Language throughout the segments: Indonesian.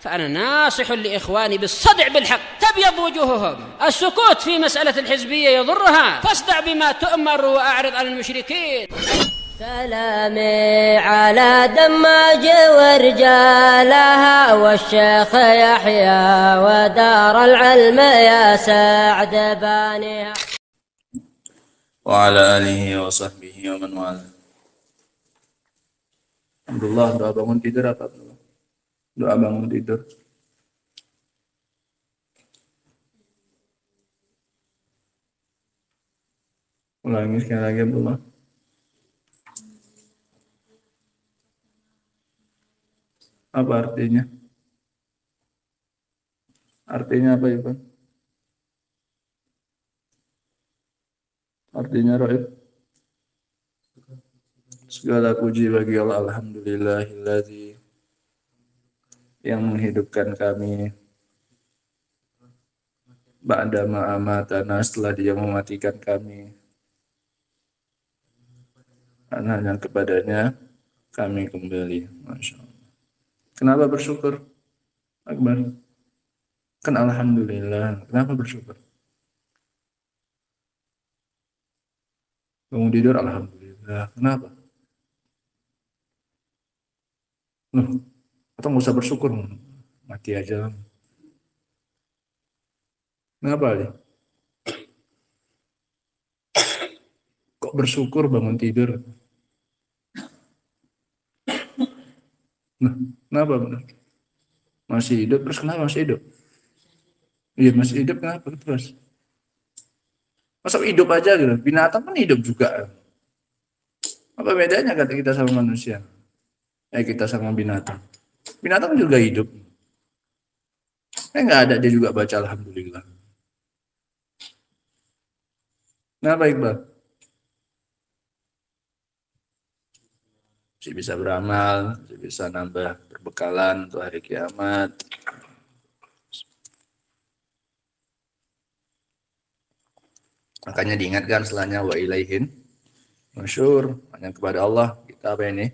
فأنا ناصح لإخواني بالصدع بالحق تبيض وجوههم. السكوت في مسألة الحزبية يضرها، فاصدع بما تؤمر وأعرض عن المشركين. سلامي على دماج ورجالها والشيخ يحيى ودار العلم يا سعد بانيها وعلى آله وصحبه ومن والاه. Alhamdulillah, doa bangun tidur apa? Doa bangun tidur. Ulangi sekali lagi, Abdullah. Apa artinya? Artinya apa, Ibu? Artinya, Roib? Segala puji bagi Allah, alhamdulillahilladzi, yang menghidupkan kami ba'da ma amatana, setelah Dia mematikan kami. Hanya kepadanya kami kembali. Masya Allah. Kenapa bersyukur, Akbar? Kan alhamdulillah. Kenapa bersyukur? Bangun tidur alhamdulillah. Kenapa? Loh, atau nggak usah bersyukur, mati aja. Kenapa, Ali? Kok bersyukur bangun tidur? Nah, kenapa benar? Masih hidup, terus kenapa masih hidup? Iya, masih hidup, kenapa terus? Masa hidup aja gitu? Binatang kan hidup juga. Apa bedanya kata kita sama manusia? Kita sama binatang. Binatang juga hidup. Nggak ada dia juga baca alhamdulillah. Kenapa, Iqbal? Masih bisa beramal, masih bisa nambah perbekalan untuk hari kiamat. Makanya diingatkan setelahnya wa ilaihin nusyur, hanya kepada Allah kita apa ini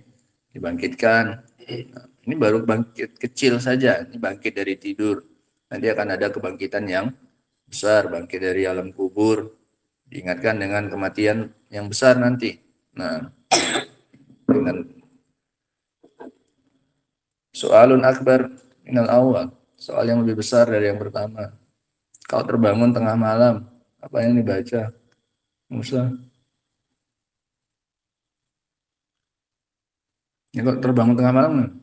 dibangkitkan. Nah, ini baru bangkit kecil saja, ini bangkit dari tidur. Nanti akan ada kebangkitan yang besar, bangkit dari alam kubur, diingatkan dengan kematian yang besar nanti. Nah, dengan soalun akbar minal awal, soal yang lebih besar dari yang pertama. Kau terbangun tengah malam, apa yang dibaca? Musa. Ya, kok terbangun tengah malam,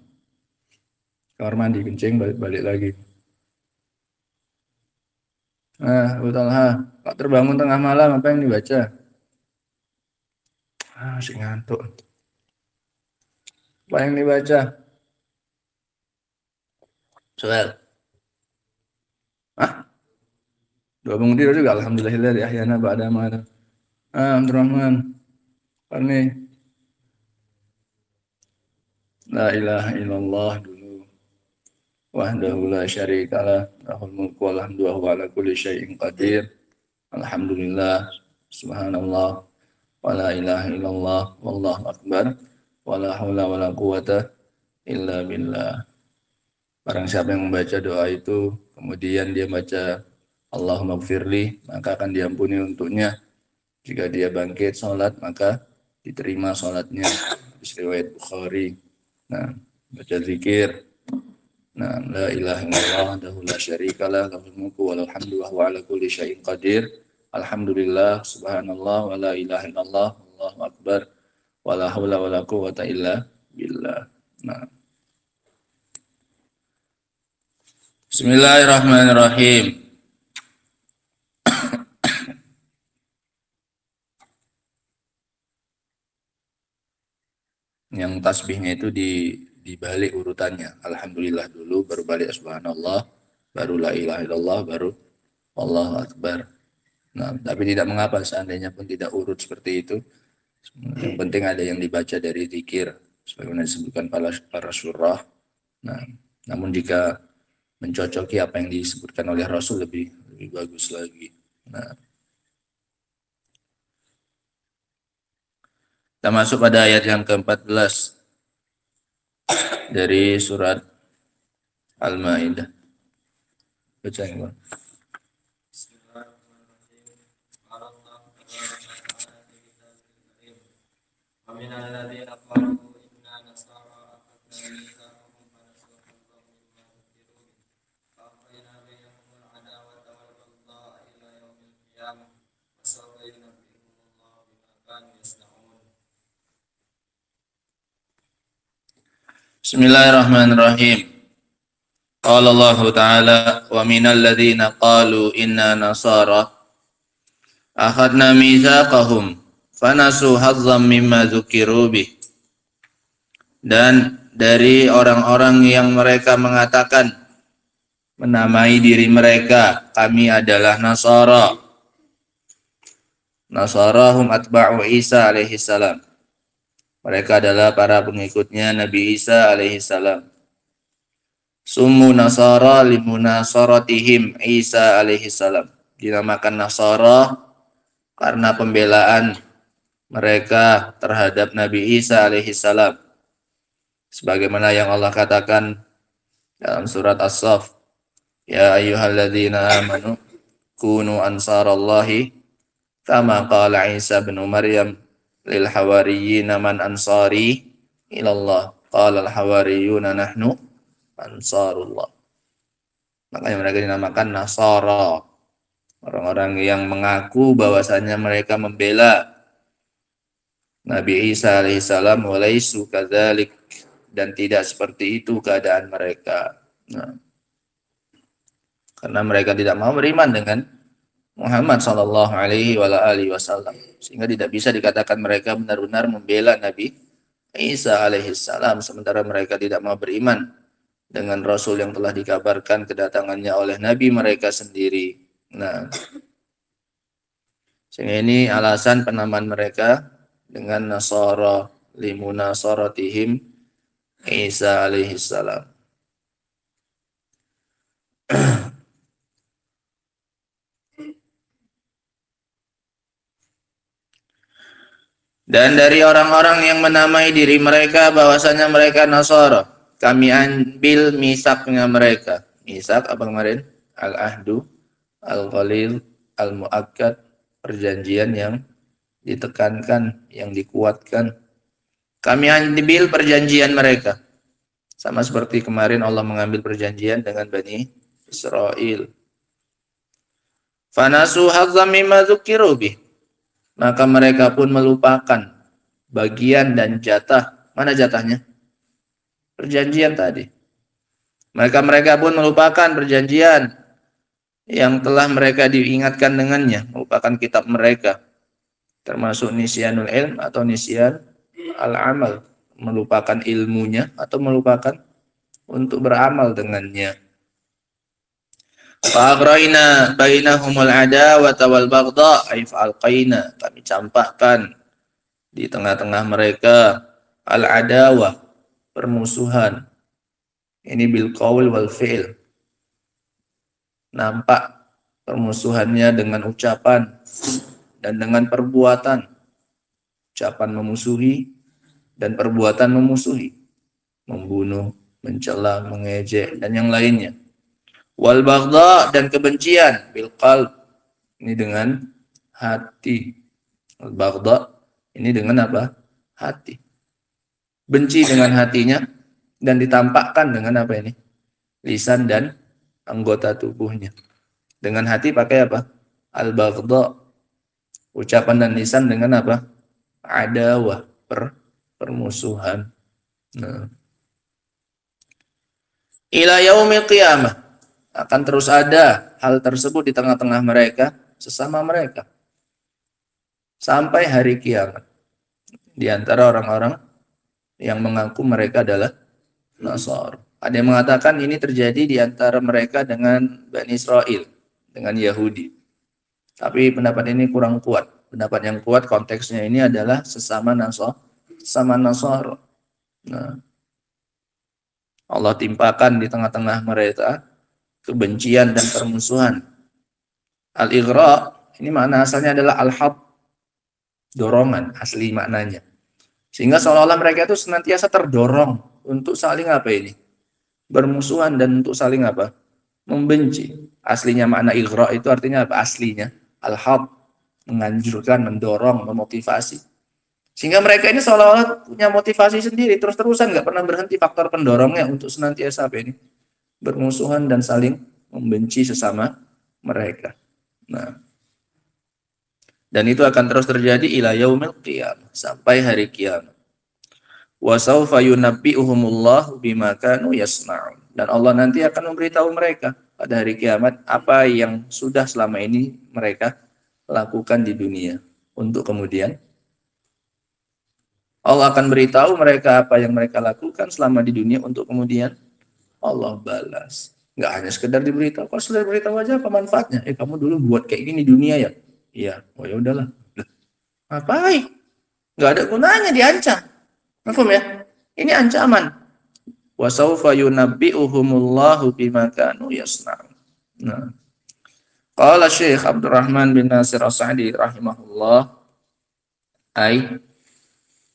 kamar mandi, kencing, balik lagi. Nah, Abu Talha, kok terbangun tengah malam, apa yang dibaca? Masih ngantuk. Apa yang dibaca? Soal. Doa bangun tidur juga, alhamdulillahilladzi ahyana ba'da ma amatana. Abdurrahman. Ini la ilaha illallah dulu. Wahdahu la syarikalah, lahul mulku wal hamdu wa huwa ala kulli syai'in qadir. Alhamdulillah, subhanallah, wa la ilaha illallah, wallahu akbar, wa la haula wa la quwata illa billah. Barang siapa yang membaca doa itu, kemudian dia baca Allahumma gfirli, maka akan diampuni untuknya. Jika dia bangkit sholat, maka diterima sholatnya. Riwayat Bukhari. Nah, baca zikir. Nah, la ilaha illallah wahdahu la syarikalah, lahul mulku wa lahul hamdu wa huwa ala kulli syai'in qadir. Alhamdulillah, subhanallah, wa la ilaha illallah, Allahu akbar, wa la haula wa la quwwata illa billah. Nah. Bismillahirrahmanirrahim. Yang tasbihnya itu dibalik urutannya. Alhamdulillah dulu, baru balik subhanallah, baru la ilaha illallah, baru Allahu akbar. Nah, tapi tidak mengapa seandainya pun tidak urut seperti itu. Yang penting ada yang dibaca dari zikir sebagaimana disebutkan para surah. Nah, namun jika mencocoki apa yang disebutkan oleh Rasul lebih bagus lagi. Nah, kita masuk pada ayat yang ke-14 dari surat Al-Maidah. Baca yang mana? ومن الذين قالوا إنا نصارى أخذنا ميثاقهم فنسوا حظا مما ذكروا به فأغرينا بينهم العداوة والبغضاء إلى يوم القيامة وسوف ينبئهم الله بما كانوا يصنعون. Bismillahirrahmanirrahim. Qala Allah Ta'ala wa minal ladzina qalu inna nasara akhadna mitsaqahum fanasu hazzam mimma dzukiru bih. Dan dari orang-orang yang mereka mengatakan menamai diri mereka kami adalah Nasara. Nasarahum atba'u Isa alaihi salam. Mereka adalah para pengikutnya Nabi Isa alaihi salam. Summu Nasara limunasaratihim Isa alaihi salam. Dinamakan Nasara karena pembelaan mereka terhadap Nabi Isa alaihi salam. Sebagaimana yang Allah katakan dalam surat As-Saff, ya ayyuhalladzina amanu kunu ansarallahi kama qala Isa bin Maryam lil hawariyina man ansari ilallah qala al hawariyuna nahnu ansarullah. Makanya mereka dinamakan Nasara, orang-orang yang mengaku bahwasanya mereka membela Nabi Isa alaihissalam, walaisu kadzalik, dan tidak seperti itu keadaan mereka. Nah, karena mereka tidak mau beriman dengan Muhammad sallallahu alaihi wasallam, sehingga tidak bisa dikatakan mereka benar-benar membela Nabi Isa alaihissalam, sementara mereka tidak mau beriman dengan Rasul yang telah dikabarkan kedatangannya oleh Nabi mereka sendiri. Nah, sehingga ini alasan penamaan mereka dengan Nasara limunasaratihim Isa alaihissalam. Dan dari orang-orang yang menamai diri mereka bahwasanya mereka Nasara, kami ambil misaknya mereka. Misak apa kemarin? Al-ahdu, al-ghalil, al-mu'akkad, perjanjian yang ditekankan, yang dikuatkan. Kami ambil perjanjian mereka. Sama seperti kemarin Allah mengambil perjanjian dengan Bani Israel. Fanasu hazzam mimma dzukiru bih. Maka mereka pun melupakan bagian dan jatah. Mana jatahnya? Perjanjian tadi. Mereka pun melupakan perjanjian yang telah mereka diingatkan dengannya, melupakan kitab mereka, termasuk nisyanul ilm atau nisyan al-amal, melupakan ilmunya atau melupakan untuk beramal dengannya. Fa'aghrayna bainahumul adawata wal baghdha, ay fa'alqaina, kami campakkan di tengah-tengah mereka al-adawah, permusuhan. Ini bil qaul wal fi'l. Nampak permusuhannya dengan ucapan dan dengan perbuatan. Ucapan memusuhi dan perbuatan memusuhi. Membunuh, mencela, mengejek, dan yang lainnya. Wal baghdha, dan kebencian bil qalb. Ini dengan hati. Al baghdha ini dengan apa? Hati. Benci dengan hatinya dan ditampakkan dengan apa ini? Lisan dan anggota tubuhnya. Dengan hati pakai apa? Al-baghdha. Ucapan dan lisan dengan apa? Adawah, permusuhan. Nah. Ila yaumil qiyamah, akan terus ada hal tersebut di tengah-tengah mereka, sesama mereka, sampai hari kiamat. Di antara orang-orang yang mengaku mereka adalah Nasara. Ada yang mengatakan ini terjadi di antara mereka dengan Bani Israel, dengan Yahudi. Tapi pendapat ini kurang kuat. Pendapat yang kuat konteksnya ini adalah sesama Nasara. Nah, Allah timpakan di tengah-tengah mereka kebencian dan permusuhan. Al-ighra, ini makna asalnya adalah al-hab, dorongan, asli maknanya. Sehingga seolah-olah mereka itu senantiasa terdorong untuk saling apa ini? bermusuhan dan untuk saling apa? Membenci. Aslinya makna ighra itu artinya apa? Aslinya al-had, menganjurkan, mendorong, memotivasi. Sehingga mereka ini seolah-olah punya motivasi sendiri, terus-terusan nggak pernah berhenti faktor pendorongnya untuk senantiasa apa ini? Bermusuhan dan saling membenci sesama mereka. Nah, dan itu akan terus terjadi ila yaumil qiyamah, sampai hari kiamat. Wa sawfa yunabbi'uhumullahu bima kanu yasna'un. Dan Allah nanti akan memberitahu mereka pada hari kiamat apa yang sudah selama ini mereka lakukan di dunia. Untuk kemudian Allah akan beritahu mereka apa yang mereka lakukan selama di dunia untuk kemudian Allah balas. Nggak hanya sekedar diberitahu. Kalau sudah diberitahu aja apa manfaatnya? Kamu dulu buat kayak gini di dunia ya? Iya. Oh ya udahlah. Ngapain? Nggak ada gunanya diancam. Paham ya? Ini ancaman. Wa sawfa yunabbi'uhumullahu bima kanu yasna'un. Nah. Qala Syekh Abdurrahman bin Nasir As-Sa'di rahimahullah,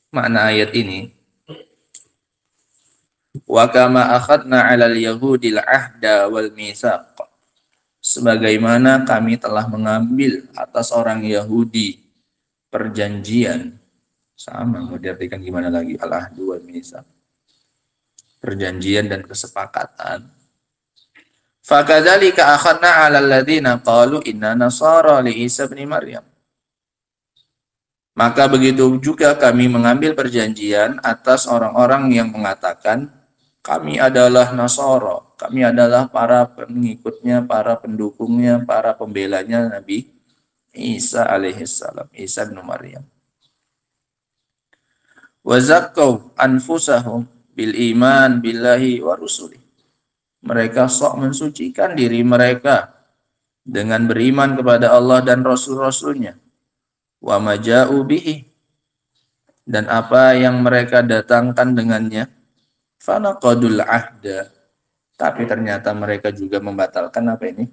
makna ayat ini, wa kama akhadna 'alal yahudil ahda wal mitsaq, sebagaimana kami telah mengambil atas orang Yahudi perjanjian. Sama, mau diartikan gimana lagi? Al-ahdu wal mitsaq, perjanjian dan kesepakatan. Fakadzalika akhadna 'alal ladzina qalu inna nasara li Isa bin Maryam. Maka begitu juga kami mengambil perjanjian atas orang-orang yang mengatakan kami adalah Nasara, kami adalah para pengikutnya, para pendukungnya, para pembelanya Nabi Isa alaihissalam, Isa bin Maryam. Wa zakkau anfusahum bil iman billahi wa rusuli. Mereka sok mensucikan diri mereka dengan beriman kepada Allah dan Rasul-Rasulnya. Wa maja'u bihi, dan apa yang mereka datangkan dengannya. Fanaqadul ahda, tapi ternyata mereka juga membatalkan apa ini?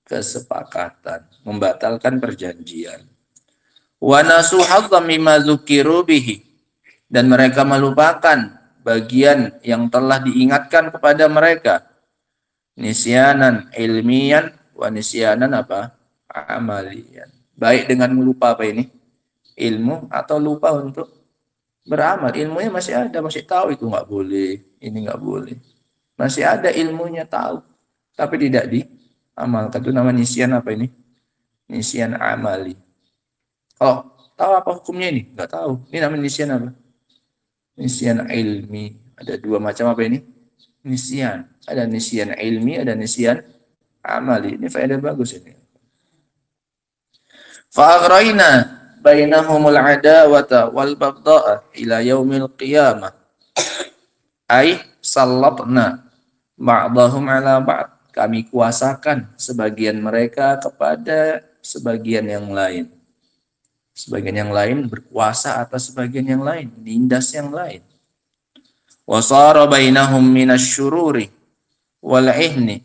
Kesepakatan, membatalkan perjanjian. Wa nasu hazzam mimma dzukiru bihi, dan mereka melupakan bagian yang telah diingatkan kepada mereka. Nisyanan ilmiyan wa nisyanan apa? Amaliyan. Baik dengan melupa apa ini? Ilmu, atau lupa untuk beramal. Ilmunya masih ada, masih tahu itu nggak boleh, ini nggak boleh. Masih ada ilmunya, tahu, tapi tidak diamalkan. Itu nama nisyan apa ini? Nisyan amali. Oh, tahu apa hukumnya ini? Nggak tahu. Ini namanya nisyan apa? Nisyan ilmi. Ada dua macam apa ini? Nisyan. Ada nisyan ilmi, ada nisyan amali. Ini faedah bagus ini. Fa'aghrayna bainahumul adawata wal baghdha'a ila yaumil qiyamah. Ai sallatna ba'dahum ala ba'd. Kami kuasakan sebagian mereka kepada sebagian yang lain. Sebagian yang lain berkuasa atas sebagian yang lain, nindas yang lain. Wa sara bainahum minasyururi wal ihni,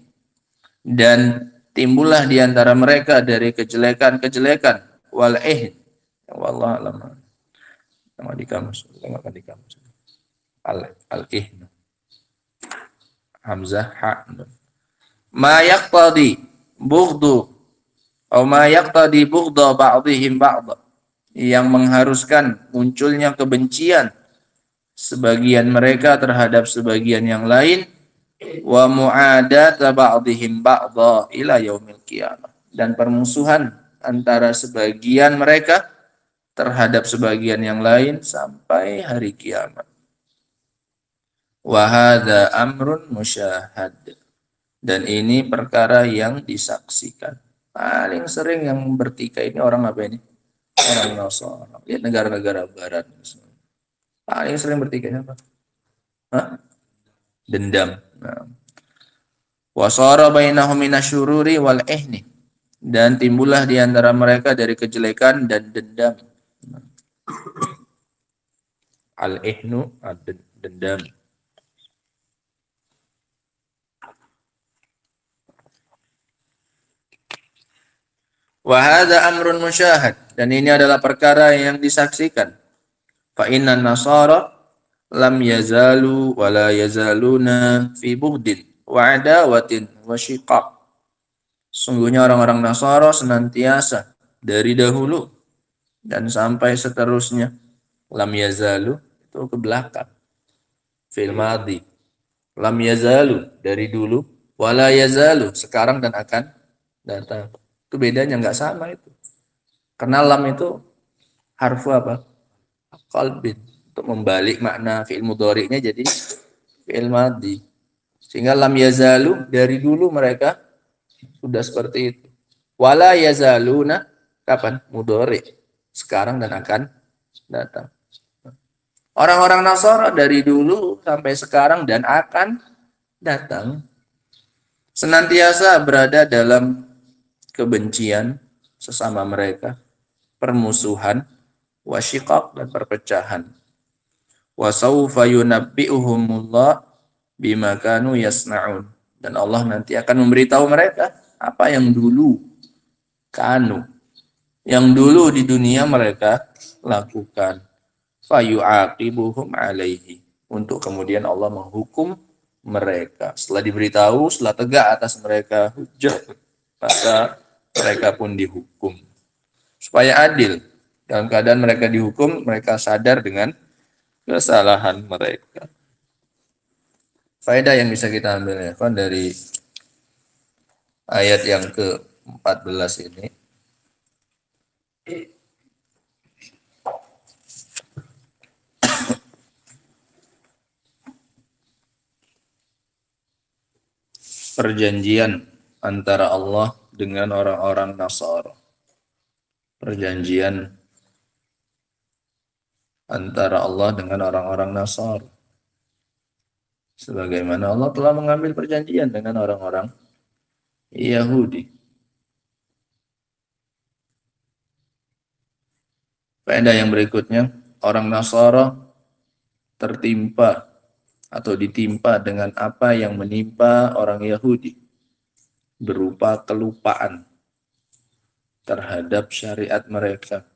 dan timbullah di antara mereka dari kejelekan-kejelekan wal ihn. Wallahu a'lam. Nama di kamus, tengokkan di kamus. Al-ihn. Hamzah ha. Ma yaqtadi bughdu atau ma yaqtadi bughdha ba'dihim ba'd, yang mengharuskan munculnya kebencian sebagian mereka terhadap sebagian yang lain. Wa mu'adata ba'dihim ba'dha ila yaumil qiyamah, dan permusuhan antara sebagian mereka terhadap sebagian yang lain sampai hari kiamat. Wa hadza amrun musyahad, dan ini perkara yang disaksikan. Paling sering yang bertikai ini orang apa ini? Orang Nasara. Lihat negara-negara barat. Paling sering bertikai apa? Hah? Dendam. Wa sara bainahum minasyururi wal ihni, dan timbullah di antara mereka dari kejelekan dan dendam. Al-ihnu dendam. Wa hadza amrun musyahad, dan ini adalah perkara yang disaksikan. Fa innan nasara lam yazalu wa la yazaluna fi bughdin wa adawatin wa syiqaq. Sungguhnya orang-orang Nasara senantiasa dari dahulu dan sampai seterusnya. Lam yazalu itu ke belakang. Fi'il madhi. Lam yazalu dari dulu, wala yazalu sekarang dan akan datang. Itu bedanya nggak sama itu. Karena lam itu harfu apa? Qalbin. Untuk membalik makna fi'il mudhari'nya jadi fi'il madhi. Sehingga lam yazalu dari dulu mereka sudah seperti itu. Wala yazaluna kapan? Mudhari. Sekarang dan akan datang. Orang-orang Nasara dari dulu sampai sekarang dan akan datang senantiasa berada dalam kebencian sesama mereka, permusuhan, wasyiqaq dan perpecahan. Wa sawfa yunabbi'uhumullah bima kanu yasna'un. Dan Allah nanti akan memberitahu mereka apa yang dulu yang dulu di dunia mereka lakukan. Fayu'aqibuhum alaihi. Untuk kemudian Allah menghukum mereka. Setelah diberitahu, setelah tegak atas mereka hujjah, maka mereka pun dihukum. Supaya adil. Dalam keadaan mereka dihukum, mereka sadar dengan kesalahan mereka. Faedah yang bisa kita ambil ya, dari ayat yang ke-14 ini. Perjanjian antara Allah dengan orang-orang Nasara. Perjanjian antara Allah dengan orang-orang Nasara. Sebagaimana Allah telah mengambil perjanjian dengan orang-orang Yahudi. Faedah yang berikutnya, orang Nasara tertimpa atau ditimpa dengan apa yang menimpa orang Yahudi berupa kelupaan terhadap syariat mereka.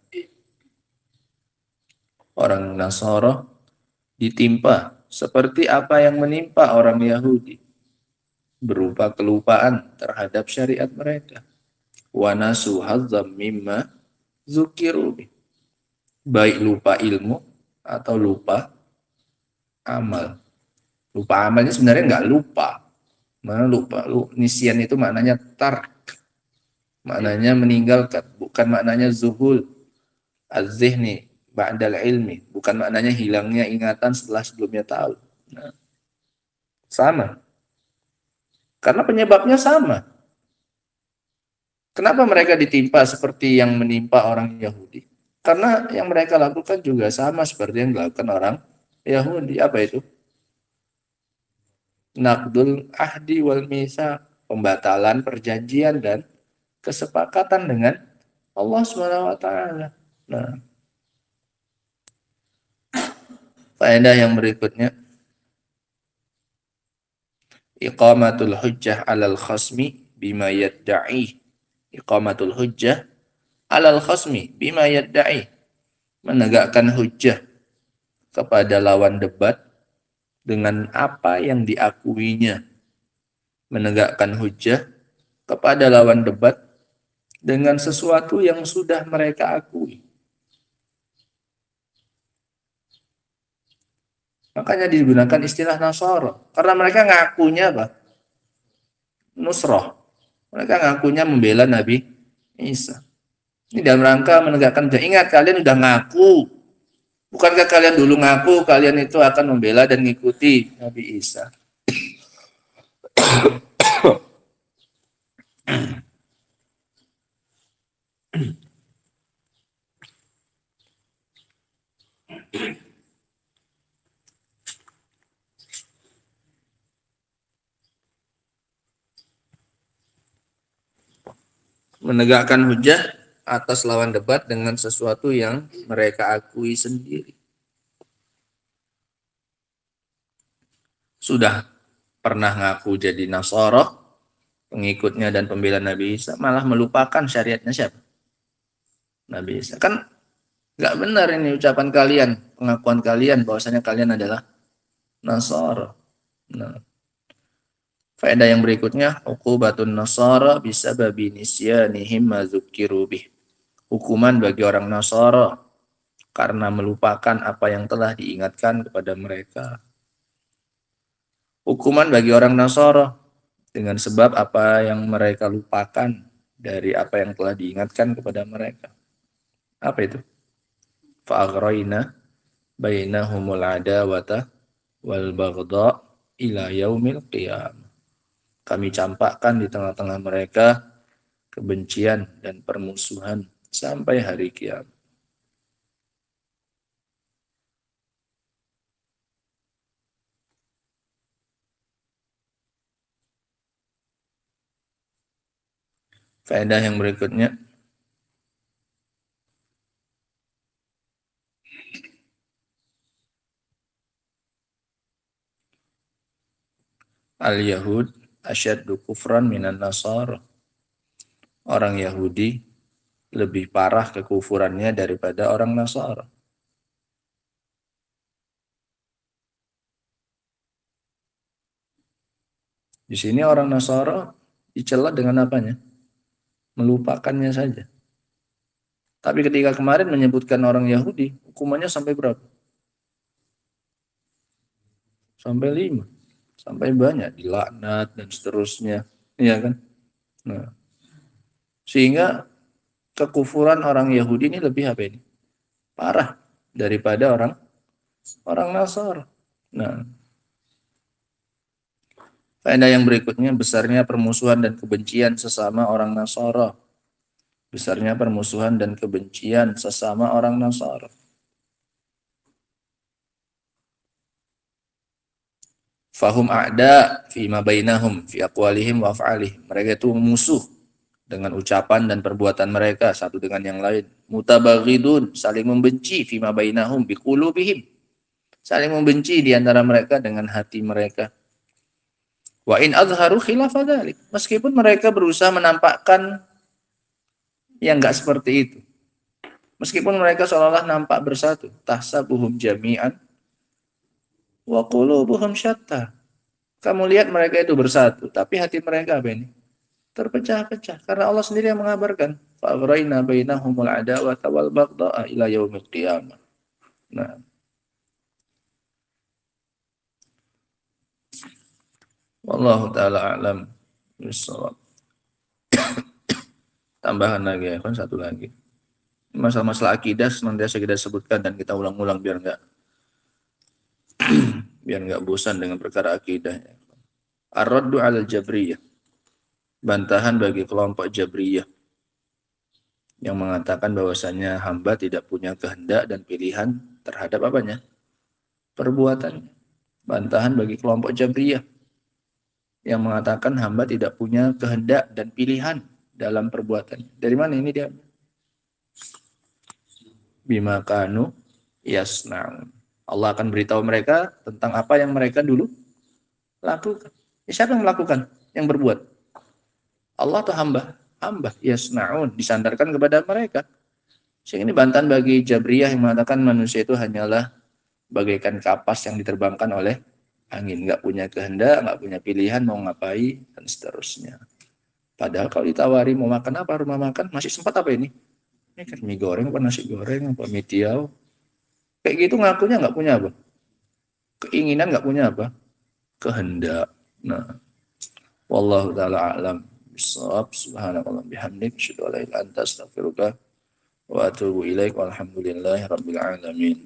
Orang Nasara ditimpa seperti apa yang menimpa orang Yahudi berupa kelupaan terhadap syariat mereka. Wa nasu hazzam mimma zukiru. Baik lupa ilmu atau lupa amal. Lupa amalnya sebenarnya nggak lupa. Mana lupa? Nisyan itu maknanya tark. Maknanya meninggalkan. Bukan maknanya zuhul. Az-zihni ba'dal ilmi. Bukan maknanya hilangnya ingatan setelah sebelumnya tahu. Nah, sama. Karena penyebabnya sama. Kenapa mereka ditimpa seperti yang menimpa orang Yahudi? Karena yang mereka lakukan juga sama seperti yang dilakukan orang Yahudi. Apa itu? Naqdul ahdi wal mitsaq, pembatalan perjanjian dan kesepakatan dengan Allah Subhanahu wa taala. Nah, faedah yang berikutnya, iqamatul hujjah 'alal khasmi bima yadda'i. Iqamatul hujjah 'alal khasmi bima yadda'i. Menegakkan hujjah kepada lawan debat dengan apa yang diakuinya. Menegakkan hujjah kepada lawan debat dengan sesuatu yang sudah mereka akui. Makanya digunakan istilah Nasara. Karena mereka ngakunya apa? Nusrah. Mereka ngakunya membela Nabi Isa. Ini dalam rangka menegakkan hujjah. Ingat, kalian udah ngaku. Bukankah kalian dulu ngaku kalian itu akan membela dan mengikuti Nabi Isa? Menegakkan hujjah atas lawan debat dengan sesuatu yang mereka akui sendiri. Sudah pernah ngaku jadi Nasara, pengikutnya dan pembela Nabi Isa, malah melupakan syariatnya siapa? Nabi Isa. Kan Nggak benar ini ucapan kalian, pengakuan kalian bahwasanya kalian adalah Nasara. Nah, faedah yang berikutnya, uqubatun Nasara bisababi nisyanihim ma dzukkiru bih. Hukuman bagi orang Nasara karena melupakan apa yang telah diingatkan kepada mereka. Hukuman bagi orang Nasara dengan sebab apa yang mereka lupakan dari apa yang telah diingatkan kepada mereka. Apa itu? Fa'aghrayna bainahumul adawata wal baghdha ila yaumil qiyamah. Kami campakkan di tengah-tengah mereka kebencian dan permusuhan sampai hari kiamat. Faedah yang berikutnya, al-Yahud asyaddu kufran minan Nasara. Orang Yahudi lebih parah kekufurannya daripada orang Nasara. Di sini orang Nasara dicela dengan apanya? Melupakannya saja. Tapi ketika kemarin menyebutkan orang Yahudi, hukumannya sampai berapa? Sampai 5. Sampai banyak, dilaknat dan seterusnya. Iya kan? Nah, sehingga kekufuran orang Yahudi ini lebih apa ini? Parah daripada orang Nasara. Nah, faedah yang berikutnya, besarnya permusuhan dan kebencian sesama orang Nasara. Besarnya permusuhan dan kebencian sesama orang Nasara. Fahum a'da fi ma bainahum fi aqwalihim wa af'alihim. Mereka itu musuh dengan ucapan dan perbuatan mereka satu dengan yang lain. Mutabaghidun, saling membenci fi ma bainahum bi qulubihim. Saling membenci di antara mereka dengan hati mereka. Wa in azharu khilafa dzalik. Meskipun mereka berusaha menampakkan yang enggak seperti itu. Meskipun mereka seolah-olah nampak bersatu, tahsabuhum jami'an wa qulubuhum syatta. Kamu lihat mereka itu bersatu, tapi hati mereka apa ini? Terpecah-pecah. Karena Allah sendiri yang mengabarkan, fa'aghrayna bainahumul adawata wal baghdha'a ila yaumil qiyamah. Nah, wallahu taala a'lam bissawab. Tambahan lagi ya, kan satu lagi. Masalah-masalah akidah senantiasa kita sebutkan dan kita ulang-ulang biar enggak bosan dengan perkara akidah. Ar-raddu 'alal jabriyah. Bantahan bagi kelompok Jabriyah yang mengatakan bahwasanya hamba tidak punya kehendak dan pilihan terhadap apanya? Perbuatannya. Bantahan bagi kelompok Jabriyah yang mengatakan hamba tidak punya kehendak dan pilihan dalam perbuatannya. Dari mana ini dia? Bima kanu yasna'un. Allah akan beritahu mereka tentang apa yang mereka dulu lakukan. Siapa yang melakukan? Yang berbuat? Allah atau hamba? Hamba. Yasna'un. Disandarkan kepada mereka. Sehingga ini bantahan bagi Jabriyah yang mengatakan manusia itu hanyalah bagaikan kapas yang diterbangkan oleh angin. Nggak punya kehendak, nggak punya pilihan mau ngapain, dan seterusnya. Padahal kalau ditawari mau makan apa, rumah makan, masih sempat apa ini? Ini kan mie goreng, apa nasi goreng, apa mie tiaw. Kayak gitu ngakunya nggak punya apa? Keinginan, nggak punya apa? Kehendak. Nah, wallahu ta'ala a'lam bissawab. Subhanakallah bihamdik, asyhadu an la ilaha illa anta, astaghfiruka wa atubu ilaik. Walhamdulillahi rabbil alamin.